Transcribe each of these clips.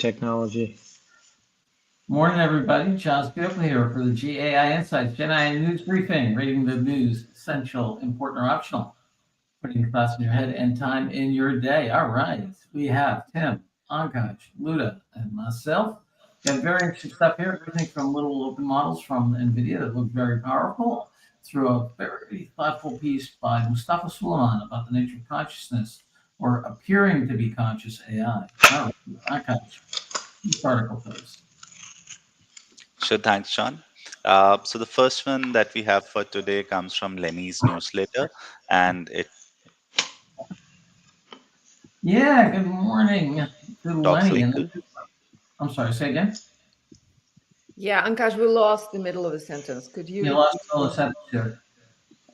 technology. Morning, everybody. Charles Bickle here for the GAI Insights, GenAI News Briefing, rating the news essential, important, or optional, putting thoughts in your head and time in your day. All right, we have Tim, Ankaj, Luda, and myself. Got very interesting stuff here, everything from little open models from NVIDIA that look very powerful, through a very thoughtful piece by Mustafa Suleiman about the nature of consciousness, or appearing to be conscious AI. All right, Ankaj, this article first. Sure, thanks, John. So the first one that we have for today comes from Lenny's newsletter, and it Yeah, good morning to talks Lenny. And legal. I'm sorry, say again? Yeah, Ankash, we lost the middle of the sentence. Could you? You lost all the sentence here.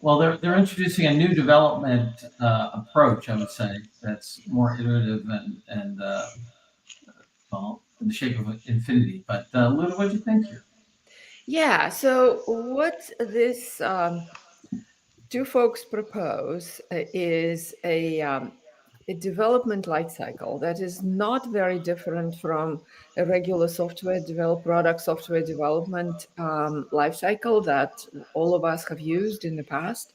Well, they're introducing a new development approach, I would say, that's more iterative and well, in the shape of an infinity. But Luda, what do you think here? Yeah, so what this two folks propose is a development life cycle that is not very different from a regular software development life cycle that all of us have used in the past.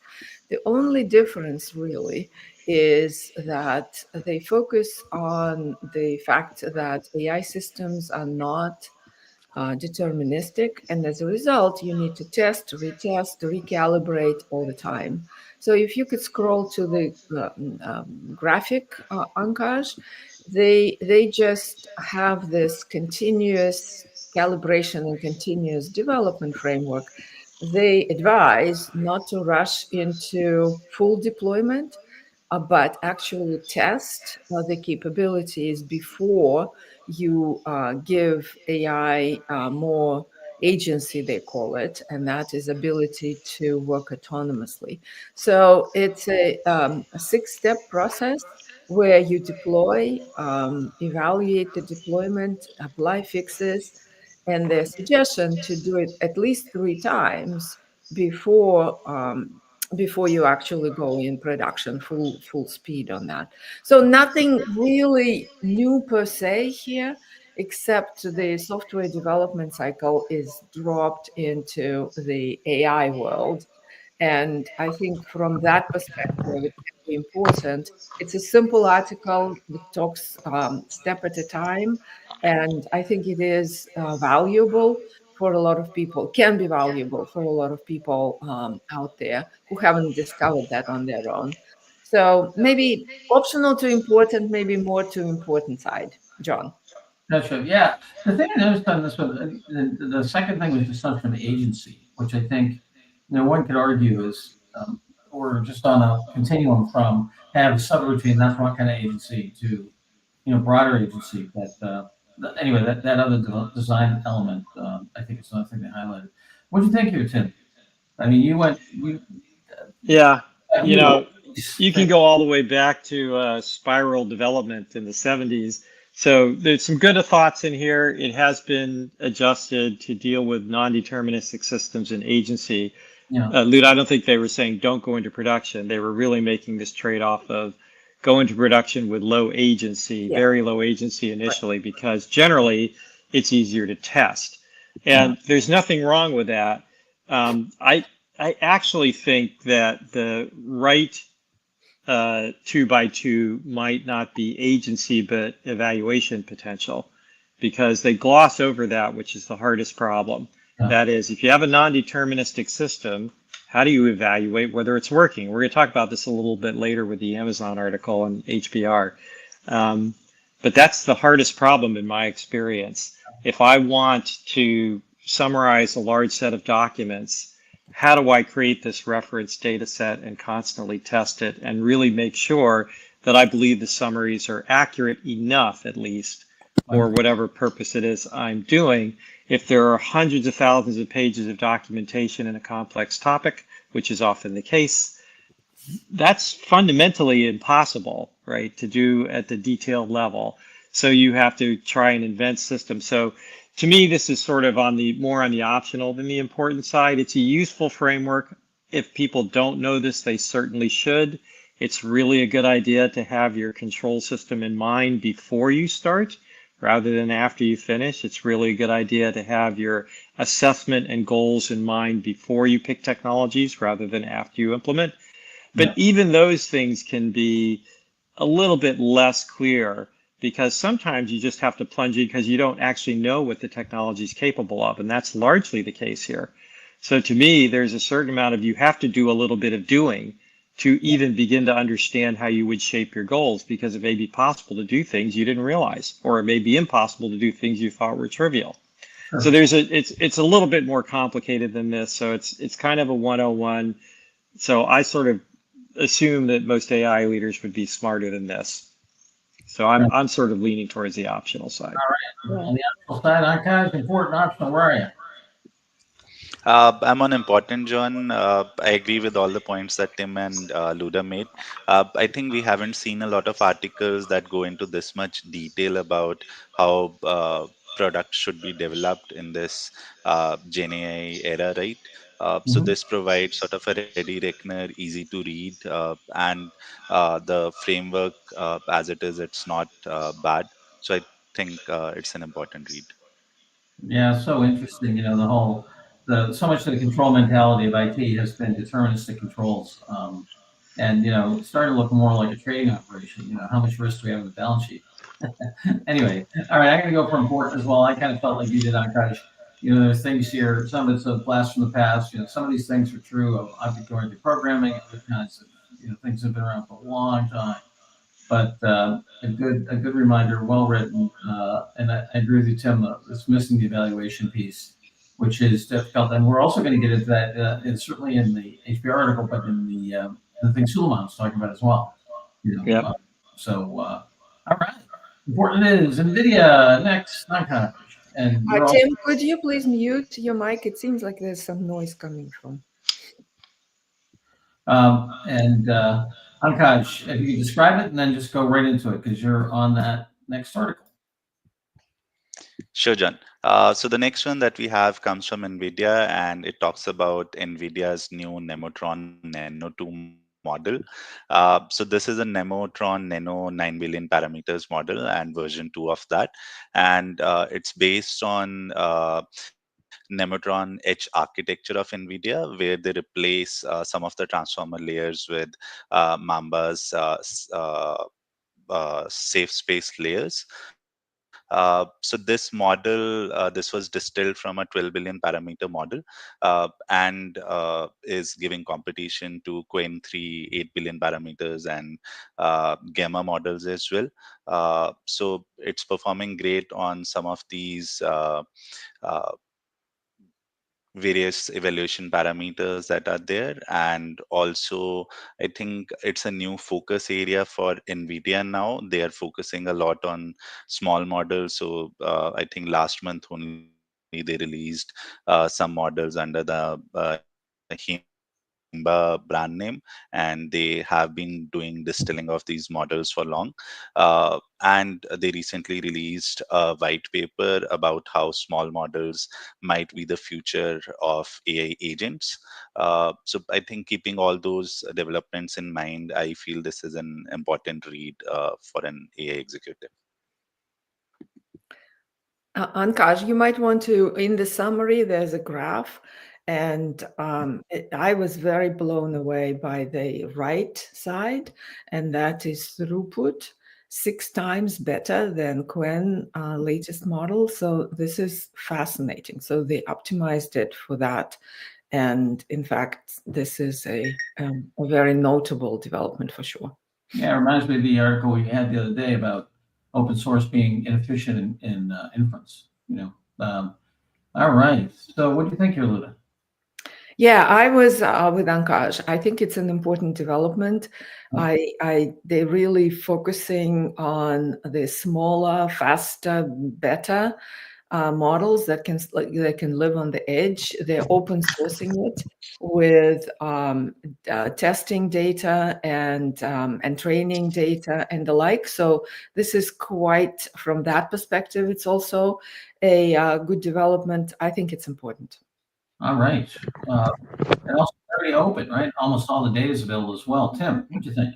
The only difference really is that they focus on the fact that AI systems are not deterministic, and as a result, you need to test, retest, recalibrate all the time. So if you could scroll to the graphic, Ankash, they just have this continuous calibration and continuous development framework. They advise not to rush into full deployment, but actually test the capabilities before you give AI more agency, they call it, and that is ability to work autonomously. So it's a six-step process where you deploy, evaluate the deployment, apply fixes, and their suggestion to do it at least 3 times before you actually go in production full speed on that. So nothing really new per se here, except the software development cycle is dropped into the AI world. And I think from that perspective, it's very important. It's a simple article that talks step at a time. And I think it is valuable for a lot of people, can be valuable for a lot of people out there who haven't discovered that on their own. So maybe optional to important, maybe more to important side. John. Gotcha. Yeah. The thing I noticed on this one, the second thing was just assumption of agency, which I think, one could argue is, or just on a continuum from have a subroutine, that's one kind of agency to, broader agency. But anyway, that other design element, I think it's another thing they highlighted. What do you think here, Tim? I mean, Yeah, you know, you can think- go all the way back to spiral development in the 70s. So there's some good thoughts in here. It has been adjusted to deal with non-deterministic systems and agency. Yeah. Luda, I don't think they were saying don't go into production. They were really making this trade-off of go into production with low agency, very low agency initially, because generally it's easier to test. And there's nothing wrong with that. I actually think that the right 2x2 might not be agency, but evaluation potential, because they gloss over that, which is the hardest problem. Yeah. That is, if you have a non-deterministic system, how do you evaluate whether it's working? We're going to talk about this a little bit later with the Amazon article and HBR. But that's the hardest problem in my experience. If I want to summarize a large set of documents, how do I create this reference data set and constantly test it and really make sure that I believe the summaries are accurate enough, at least, for whatever purpose it is I'm doing? If there are hundreds of thousands of pages of documentation in a complex topic, which is often the case, that's fundamentally impossible, right, to do at the detailed level. So you have to try and invent systems. So to me, this is sort of more on the optional than the important side. It's a useful framework. If people don't know this, they certainly should. It's really a good idea to have your control system in mind before you start, rather than after you finish. It's really a good idea to have your assessment and goals in mind before you pick technologies rather than after you implement. But even those things can be a little bit less clear because sometimes you just have to plunge in because you don't actually know what the technology is capable of. And that's largely the case here. So to me, there's a certain amount of you have to do a little bit of doing to even begin to understand how you would shape your goals, because it may be possible to do things you didn't realize, or it may be impossible to do things you thought were trivial. Sure. So it's a little bit more complicated than this. So it's kind of a 101. So I sort of assume that most AI leaders would be smarter than this. So I'm sort of leaning towards the optional side. All right. On the optional side, Akash, important optional, where are you? I'm on important, John. I agree with all the points that Tim and Luda made. I think we haven't seen a lot of articles that go into this much detail about how products should be developed in this Gen AI era, right? So Mhm. this provides sort of a ready reckoner, easy to read, and the framework as it is, it's not bad. So I think it's an important read. Yeah, so interesting. So much of the control mentality of IT has been deterministic controls, and it's starting to look more like a trading operation. How much risk do we have in the balance sheet? Anyway, all right, I'm going to go for important as well. I kind of felt like you did, Akash. There's things here. Some of it's a blast from the past. Some of these things are true of object-oriented programming. Other kinds of things have been around for a long time. But a good reminder, well written, and I agree with you, Tim. It's missing the evaluation piece, which is difficult, and we're also going to get into that. It's certainly in the HBR article, but in the thing Suleiman was talking about as well. Yep. All right, important is NVIDIA next, Akash, and you're all. Tim, could you please mute your mic? It seems like there's some noise coming from. And Akash, if you could describe it and then just go right into it because you're on that next article. Sure, John. So the next one that we have comes from NVIDIA, and it talks about NVIDIA's new Nemotron Nano 2 model. So this is a Nemotron Nano 9 billion parameters model and version 2 of that. And it's based on Nemotron Edge architecture of NVIDIA, where they replace some of the transformer layers with Mamba's safe space layers. So this model, this was distilled from a 12 billion parameter model, and is giving competition to Quen 3 8 billion parameters and Gamma models as well. So it's performing great on some of these uh, various evaluation parameters that are there. And also, I think it's a new focus area for NVIDIA now. They are focusing a lot on small models. So I think last month only they released some models under the Himba brand name, and they have been doing distilling of these models for long. And they recently released a white paper about how small models might be the future of AI agents. So I think keeping all those developments in mind, I feel this is an important read for an AI executive. Ankash, you might want to, in the summary, there's a graph, and I was very blown away by the right side, and that is throughput, 6 times better than Quen latest model. So this is fascinating. So they optimized it for that. And in fact, this is a very notable development for sure. Yeah, it reminds me of the article we had the other day about open source being inefficient in inference. All right. So, what do you think here, Luda? Yeah, I was with Ankash. I think it's an important development. They're really focusing on the smaller, faster, better models that can live on the edge. They're open sourcing it with testing data and training data and the like. So this is quite, from that perspective, it's also a good development. I think it's important. All right. And also very open, right? Almost all the data is available as well. Tim, what do you think?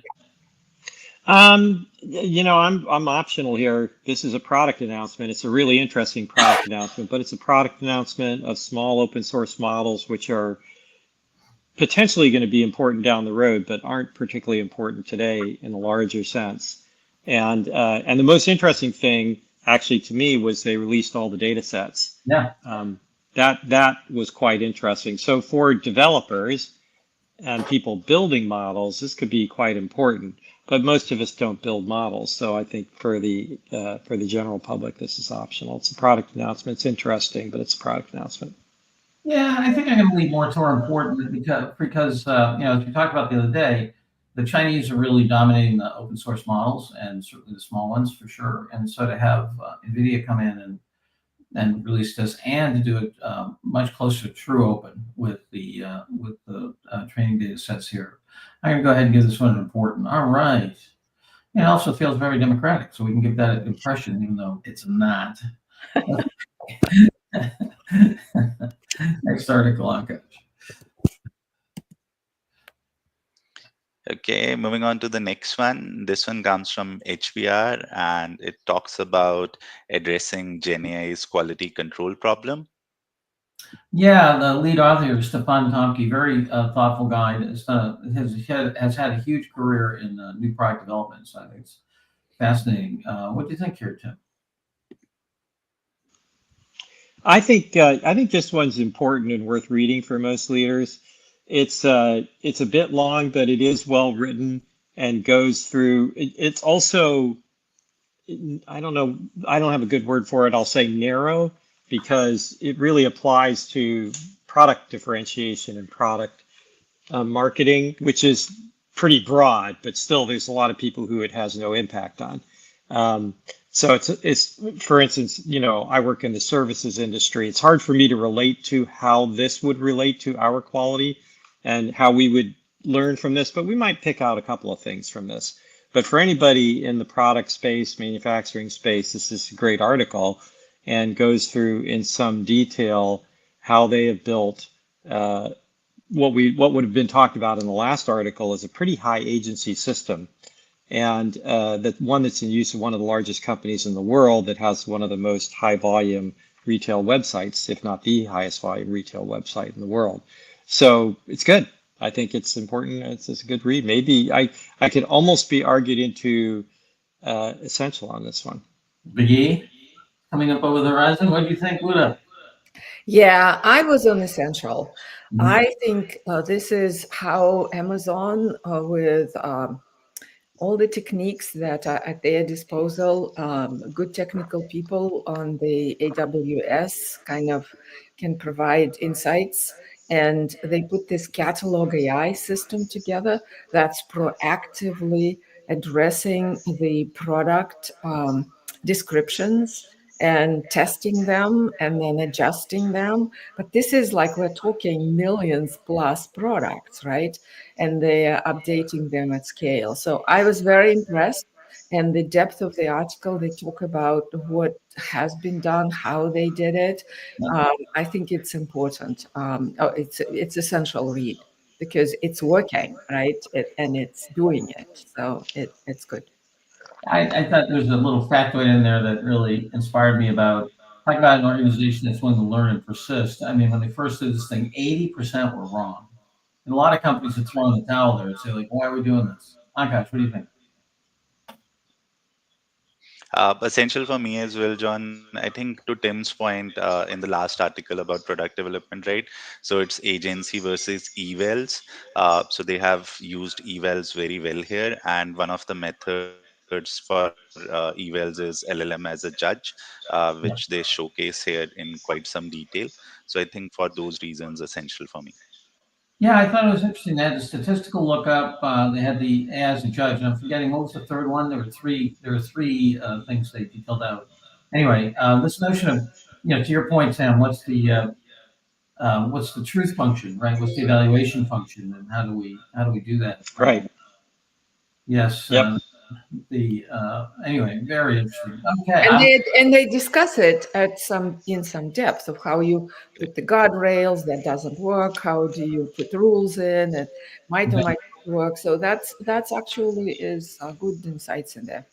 I'm optional here. This is a product announcement. It's a really interesting product announcement, but it's a product announcement of small open source models, which are potentially going to be important down the road, but aren't particularly important today in a larger sense. And the most interesting thing, actually, to me, was they released all the data sets. Yeah. That was quite interesting. So for developers and people building models, this could be quite important. But most of us don't build models, so I think for the general public, this is optional. It's a product announcement. It's interesting, but it's a product announcement. Yeah, I think I'm going to lean more toward important because as we talked about the other day, the Chinese are really dominating the open source models and certainly the small ones for sure. And so to have NVIDIA come in and release this and to do it much closer to true open with the training data sets here, I'm going to go ahead and give this one an important. All right. It also feels very democratic, so we can give that impression, even though it's not. Next article, Akash. Okay, moving on to the next one. This one comes from HBR and it talks about addressing Gen AI's quality control problem. Yeah, the lead author, Stefan Tomke, very thoughtful guy. Has had a huge career in new product development. So I think it's fascinating. What do you think here, Tim? I think this one's important and worth reading for most leaders. It's a bit long, but it is well written and goes through. It's also, I don't know, I don't have a good word for it. I'll say narrow because it really applies to product differentiation and product marketing, which is pretty broad, but still there's a lot of people who it has no impact on. Um, so it's for instance, I work in the services industry. It's hard for me to relate to how this would relate to our quality and how we would learn from this, but we might pick out a couple of things from this. But for anybody in the product space, manufacturing space, this is a great article and goes through in some detail how they have built what would have been talked about in the last article is a pretty high agency system, and that one that's in use of one of the largest companies in the world that has one of the most high volume retail websites, if not the highest volume retail website in the world. So it's good. I think it's important. It's a good read. Maybe I could almost be argued into essential on this one. Big E coming up over the horizon. What do you think, Luda? Yeah, I was on Essential. Mhm. I think this is how Amazon, with all the techniques that are at their disposal, good technical people on the AWS kind of can provide insights. And they put this catalog AI system together that's proactively addressing the product descriptions and testing them and then adjusting them. But this is like we're talking millions plus products, right? And they are updating them at scale. So I was very impressed. And the depth of the article, they talk about what has been done, how they did it. I think it's important. It's essential read because it's working, right? And it's doing it. So it's good. I thought there was a little factoid in there that really inspired me about talking about an organization that's willing to learn and persist. I mean, when they first did this thing, 80% were wrong. And a lot of companies had thrown the towel there and say, like, why are we doing this? Akash, what do you think? Essential for me as well, John. I think to Tim's point in the last article about product development, right? So it's agency versus evals. So they have used evals very well here, and one of the methods for evals is LLM as a judge, which they showcase here in quite some detail. So I think for those reasons, essential for me. Yeah, I thought it was interesting. They had the statistical lookup. They had the AI as a judge, and I'm forgetting what was the third one. There were three. There were three things they detailed out. Anyway, this notion of to your point, Sam, what's the truth function, right? What's the evaluation function, and how do we do that? Right. Yes. Yep. Anyway, very interesting. Okay. And they discuss it in some depth of how you put the guardrails that doesn't work. How do you put rules in? And might or might not work. So that's actually is good insights in there.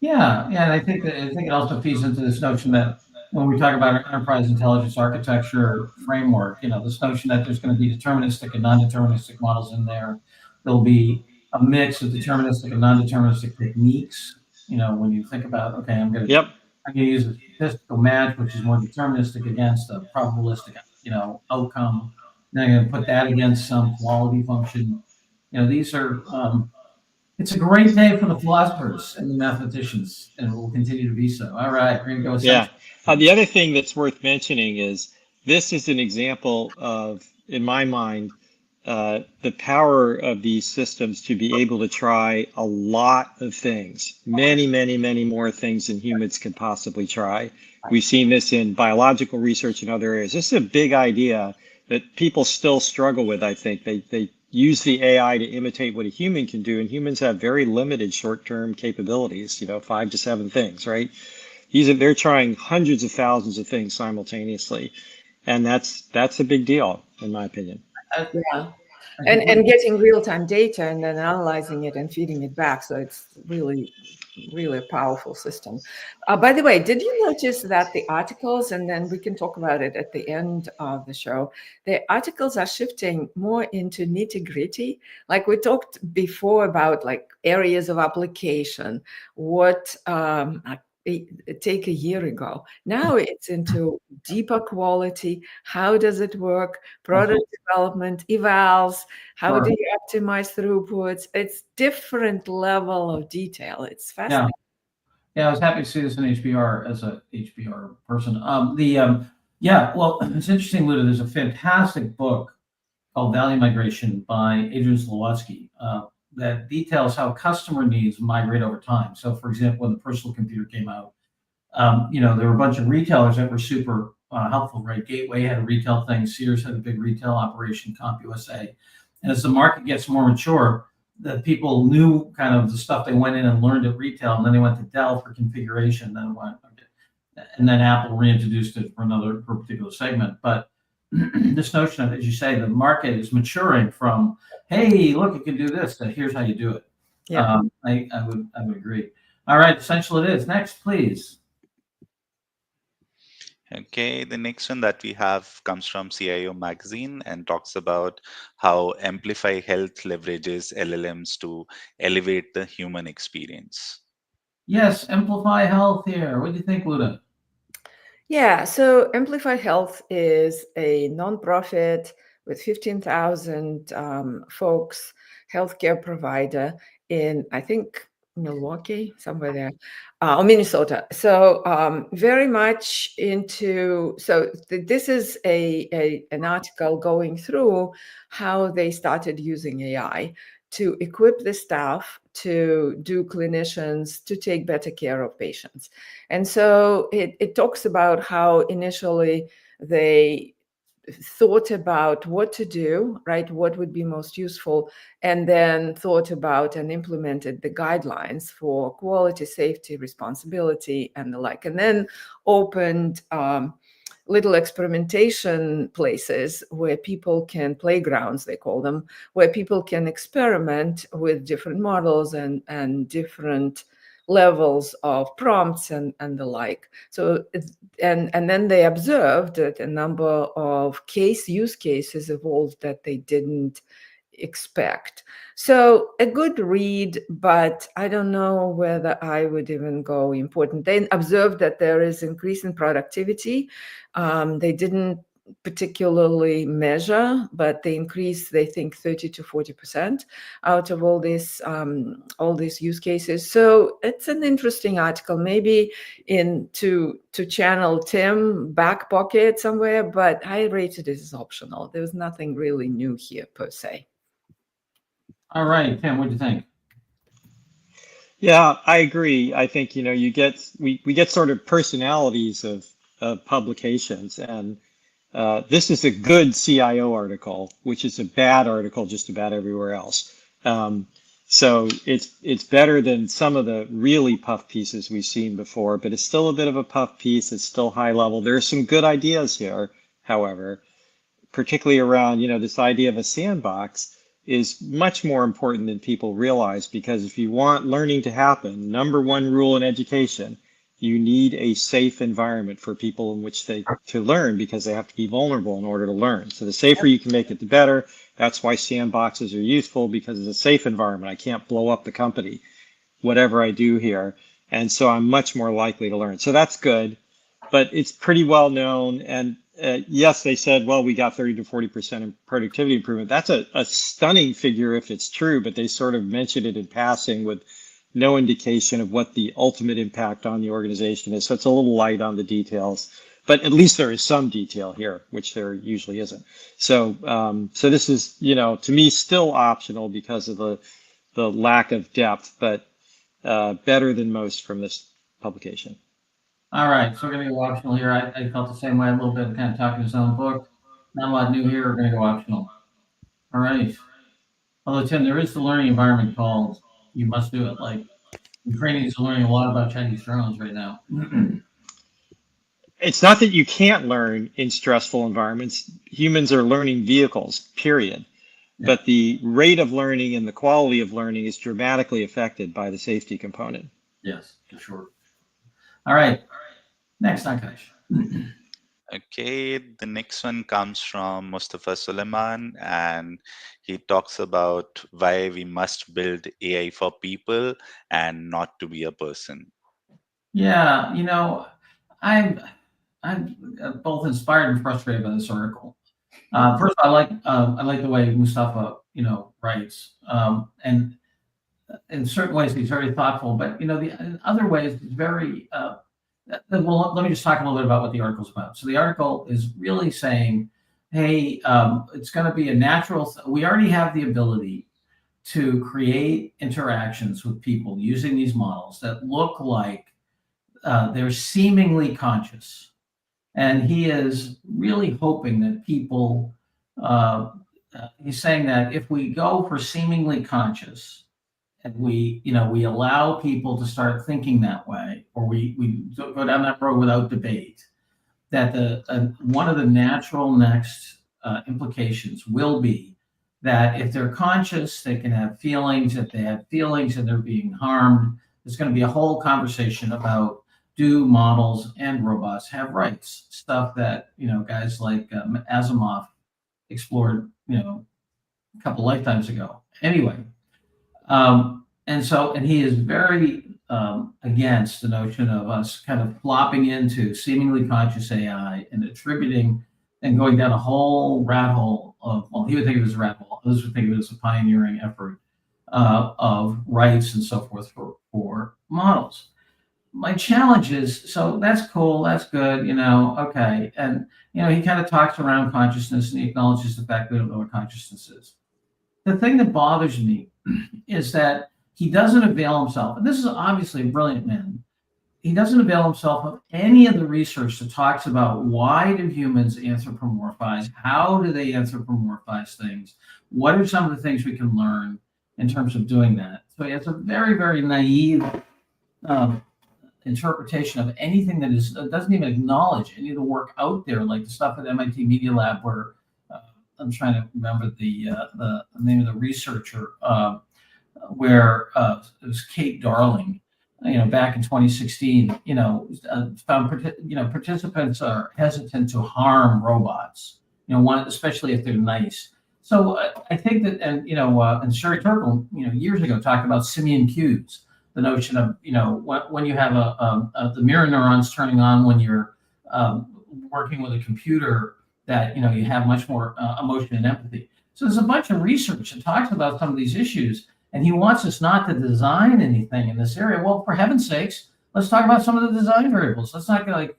Yeah, and I think it also feeds into this notion that when we talk about our enterprise intelligence architecture framework, this notion that there's going to be deterministic and non-deterministic models in there. There'll be a mix of deterministic and non-deterministic techniques. When you think about, okay, I'm going Yep. to use a statistical match, which is more deterministic against a probabilistic, outcome. Then I'm going to put that against some quality function. These are it's a great day for the philosophers and the mathematicians, and it will continue to be so. All right, we're going to go Yeah. essential. The other thing that's worth mentioning is this is an example of, in my mind, the power of these systems to be able to try a lot of things, many, many, many more things than humans can possibly try. We've seen this in biological research and other areas. This is a big idea that people still struggle with, I think. They use the AI to imitate what a human can do, and humans have very limited short-term capabilities, 5 to 7 things, right? They're trying hundreds of thousands of things simultaneously, and that's a big deal, in my opinion. Yeah. And getting real-time data and then analyzing it and feeding it back. So it's really a powerful system. By the way, did you notice that the articles, and then we can talk about it at the end of the show, the articles are shifting more into nitty-gritty. Like we talked before about like areas of application, what take a year ago. Now it's into deeper quality. How does it work? Product development, evals, how do you optimize throughputs? It's different level of detail. It's fascinating. Yeah, I was happy to see this in HBR as a HBR person. Well, it's interesting, Luda. There's a fantastic book called Value Migration by Adrian Slowatsky that details how customer needs migrate over time. So, for example, when the personal computer came out, there were a bunch of retailers that were super helpful, right? Gateway had a retail thing, Sears had a big retail operation, CompUSA. And as the market gets more mature, the people knew kind of the stuff they went in and learned at retail, and then they went to Dell for configuration, and then Apple reintroduced it for a particular segment. But this notion of, as you say, the market is maturing from, hey, look, you can do this, to here's how you do it. Yeah. I would agree. All right, essential it is. Next, please. Okay, the next one that we have comes from CIO Magazine and talks about how Amplify Health leverages LLMs to elevate the human experience. Yes, Amplify Health here. What do you think, Luda? Yeah, so Amplify Health is a nonprofit with 15,000 folks, healthcare provider in, I think, Milwaukee, somewhere there, or Minnesota. So very much into, this is an article going through how they started using AI to equip the staff to do clinicians to take better care of patients. And so it talks about how initially they thought about what to do, right? What would be most useful, and then thought about and implemented the guidelines for quality, safety, responsibility, and the like, and then opened little experimentation places where people can, playgrounds they call them, where people can experiment with different models and different levels of prompts and the like. So and then they observed that a number of use cases evolved that they didn't expect. So a good read, but I don't know whether I would even go important. They observed that there is increase in productivity. They didn't particularly measure, but they increased, they think, 30 to 40% out of all these use cases. So it's an interesting article, maybe to channel Tim back pocket somewhere, but I rated it as optional. There was nothing really new here per se. All right, Tim, what do you think? Yeah, I agree. I think, we get sort of personalities of publications, and this is a good CIO article, which is a bad article just about everywhere else. So it's better than some of the really puff pieces we've seen before, but it's still a bit of a puff piece. It's still high level. There are some good ideas here, however, particularly around, this idea of a sandbox. is much more important than people realize, because if you want learning to happen, number one rule in education, you need a safe environment for people in which to learn, because they have to be vulnerable in order to learn. So the safer you can make it, the better. That's why sandboxes are useful, because it's a safe environment. I can't blow up the company, whatever I do here. And so I'm much more likely to learn. So that's good, but it's pretty well known. And yes, they said, well, we got 30 to 40% in productivity improvement. That's a stunning figure if it's true, but they sort of mentioned it in passing with no indication of what the ultimate impact on the organization is. So it's a little light on the details, but at least there is some detail here, which there usually isn't. So, so this is, you know, to me, still optional because of the lack of depth, but better than most from this publication. All right, so we're going to go optional here. I felt the same way a little bit, kind of talking his own book. Not a lot new here. We're going to go optional. All right. Although, Tim, there is the learning environment called You Must Do It. Like, Ukrainians are learning a lot about Chinese drones right now. It's not that you can't learn in stressful environments. Humans are learning vehicles, period. Yeah. But the rate of learning and the quality of learning is dramatically affected by the safety component. Yes, for sure. All right. Next, Akash. Okay, the next one comes from Mustafa Suleiman, and he talks about why we must build AI for people and not to be a person. Yeah, you know, I'm both inspired and frustrated by this article. First, I like the way Mustafa, you know, writes, and in certain ways he's very thoughtful. But you know, in other ways he's very. Well, let me just talk a little bit about what the article's about. So the article is really saying, hey, it's going to be a natural. We already have the ability to create interactions with people using these models that look like they're seemingly conscious. And he is really hoping that people, he's saying that if we go for seemingly conscious and we allow people to start thinking that way, or we go down that road without debate, that one of the natural next implications will be that if they're conscious, they can have feelings. If they have feelings and they're being harmed, there's going to be a whole conversation about, do models and robots have rights? Stuff that, you know, guys like Asimov explored, you know, a couple lifetimes ago. Anyway, and he is very against the notion of us kind of flopping into seemingly conscious AI and attributing and going down a whole rat hole of, well, he would think it was a rat hole. Others would think it was a pioneering effort of rights and so forth for models. My challenge is, so that's cool, that's good, you know, okay. And, you know, he kind of talks around consciousness and he acknowledges the fact that we don't know what consciousness is. The thing that bothers me is that he doesn't avail himself, and this is obviously a brilliant man, he doesn't avail himself of any of the research that talks about why do humans anthropomorphize, how do they anthropomorphize things, what are some of the things we can learn in terms of doing that. So he has a very, very naive interpretation of anything that doesn't even acknowledge any of the work out there, like the stuff at MIT Media Lab, where I'm trying to remember the name of the researcher, where it was Kate Darling, you know, back in 2016, you know, found, you know, participants are hesitant to harm robots, you know, especially if they're nice. So I think that, and, you know, and Sherry Turkle, you know, years ago talked about simian cues, the notion of, you know, when you have the mirror neurons turning on when you're working with a computer, that, you know, you have much more emotion and empathy. So there's a bunch of research that talks about some of these issues, and he wants us not to design anything in this area. Well, for heaven's sakes, let's talk about some of the design variables. Let's not like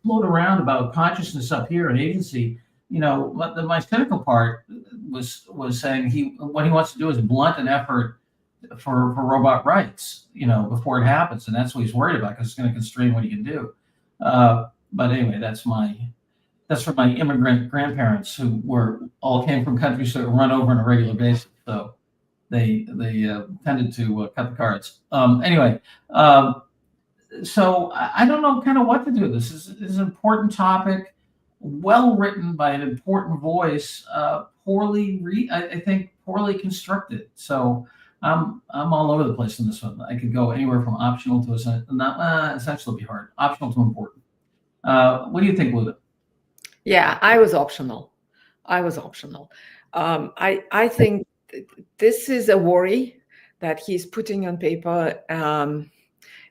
float around about consciousness up here and agency. You know, my cynical part was saying what he wants to do is blunt an effort for robot rights, you know, before it happens, and that's what he's worried about, because it's going to constrain what he can do. But anyway, that's for my immigrant grandparents who all came from countries that run over on a regular basis, so they tended to cut the cards. Anyway, so I don't know kind of what to do. This is an important topic, well written by an important voice. I think poorly constructed. So I'm all over the place in this one. I could go anywhere from optional to essential would be hard. Optional to important. What do you think, Luda? Yeah, I was optional. I think this is a worry that he's putting on paper.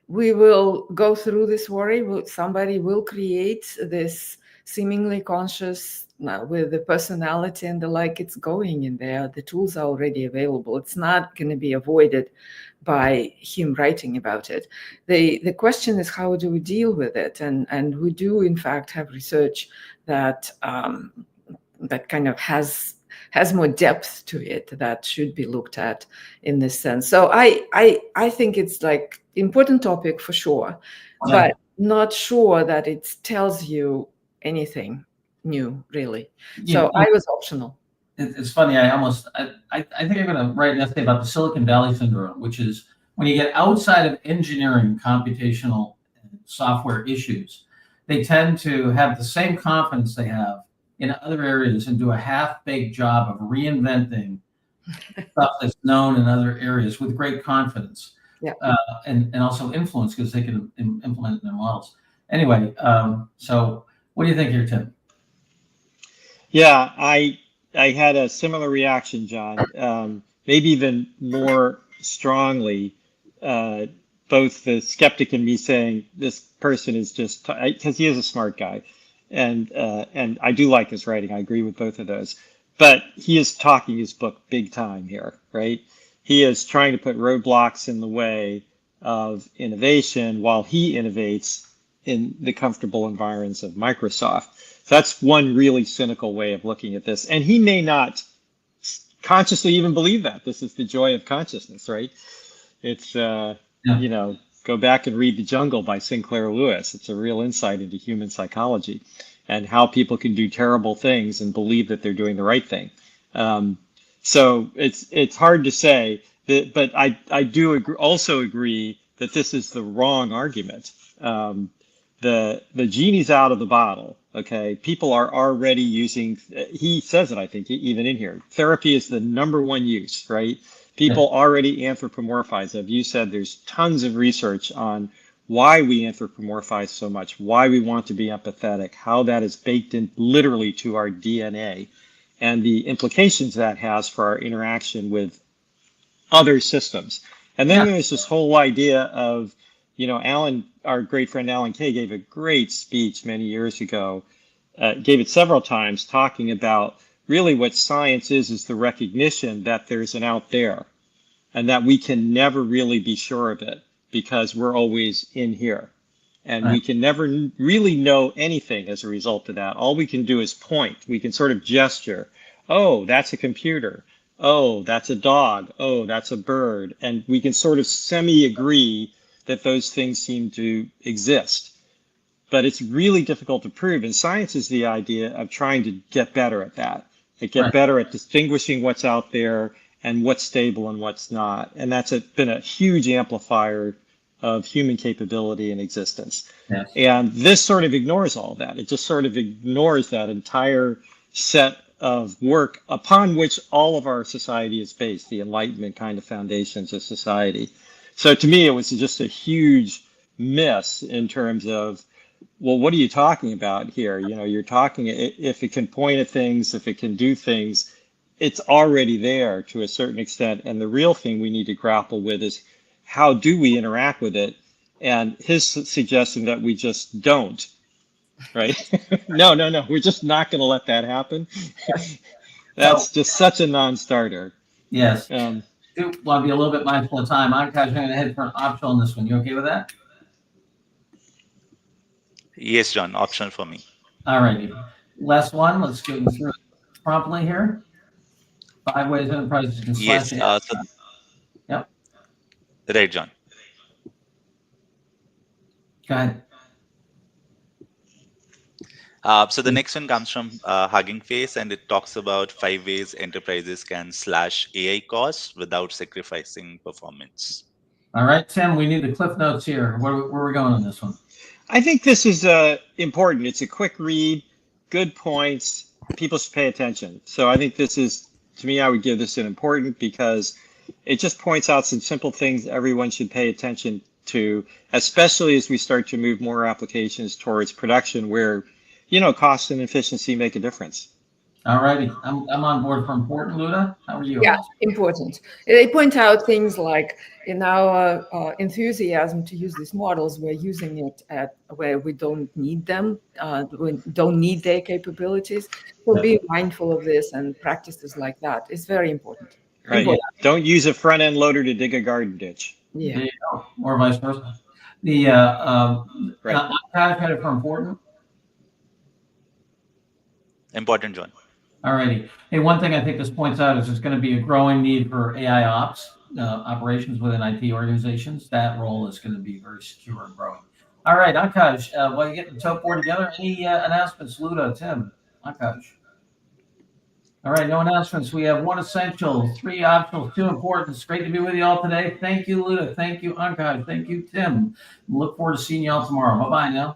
We will go through this worry. Somebody will create this seemingly conscious with the personality and the like. It's going in there. The tools are already available. It's not going to be avoided by him writing about it. The question is, how do we deal with it? And we do in fact have research that that kind of has more depth to it that should be looked at in this sense. So I think it's like important topic for sure, but not sure that it tells you anything new really. So I was optional. It's funny. I think I'm going to write an essay about the Silicon Valley syndrome, which is when you get outside of engineering, computational software issues, they tend to have the same confidence they have in other areas and do a half-baked job of reinventing stuff that's known in other areas with great confidence. Yeah. And also influence because they can implement it in their models. Anyway, so what do you think here, Tim? Yeah, I had a similar reaction, John. Maybe even more strongly. Both the skeptic and me saying this person is just because he is a smart guy, and I do like his writing. I agree with both of those, but he is talking his book big time here, right? He is trying to put roadblocks in the way of innovation while he innovates in the comfortable environs of Microsoft. So that's one really cynical way of looking at this, and he may not consciously even believe that. This is the joy of consciousness, right? It's you know, go back and read The Jungle by Sinclair Lewis. It's a real insight into human psychology and how people can do terrible things and believe that they're doing the right thing. So it's hard to say, but I do also agree that this is the wrong argument. The genie's out of the bottle. Okay, people are already using. He says it, I think, even in here. Therapy is the #1 use, right? People already anthropomorphize. As you said, there's tons of research on why we anthropomorphize so much, why we want to be empathetic, how that is baked in literally to our DNA, and the implications that has for our interaction with other systems. And then there's this whole idea of, you know, Alan, our great friend Alan Kay gave a great speech many years ago, gave it several times, talking about really what science is the recognition that there's an out there and that we can never really be sure of it because we're always in here. And we can never really know anything as a result of that. All we can do is point. We can sort of gesture. Oh, that's a computer. Oh, that's a dog. Oh, that's a bird. And we can sort of semi-agree that those things seem to exist. But it's really difficult to prove. And science is the idea of trying to get better at that. Get better at distinguishing what's out there and what's stable and what's not. And that's been a huge amplifier of human capability and existence. Yes. And this sort of ignores all that. It just sort of ignores that entire set of work upon which all of our society is based, the Enlightenment kind of foundations of society. So to me, it was just a huge miss in terms of, well, what are you talking about here? You know, you're talking, if it can point at things, if it can do things, it's already there to a certain extent. And the real thing we need to grapple with is how do we interact with it? And his suggestion that we just don't, right? No, we're just not going to let that happen. That's just such a non-starter. Yes. I want to be a little bit mindful of time. I'm going to head for an optional on this one. You okay with that? Yes, John, optional for me. All righty. Last one. Let's go through it promptly here. 5 ways enterprises can slash. Yes. Yep. Right, John. Go ahead. So the next one comes from Hugging Face, and it talks about 5 ways enterprises can slash AI costs without sacrificing performance. All right, Tim, we need the cliff notes here. Where are we going on this one? I think this is important. It's a quick read, good points, people should pay attention. So I think this is, to me, I would give this an important because it just points out some simple things everyone should pay attention to, especially as we start to move more applications towards production where, cost and efficiency make a difference. All righty. I'm on board for important. Luda, how are you? Yeah, important. They point out things like in our enthusiasm to use these models, we're using it at where we don't need them, we don't need their capabilities. So be mindful of this, and practices like that is very important. Right. You don't use a front end loader to dig a garden ditch. Yeah. There you go. Or vice versa. The Right. credit for important. Important, John. All righty. Hey, one thing I think this points out is there's going to be a growing need for AI ops operations within IT organizations. That role is going to be very secure and growing. All right, Akash, while you get the top board together, any announcements? Luda, Tim, Akash. All right, no announcements. We have 1 essential, 3 optionals, 2 important. It's great to be with you all today. Thank you, Luda. Thank you, Akash. Thank you, Tim. Look forward to seeing you all tomorrow. Bye-bye now.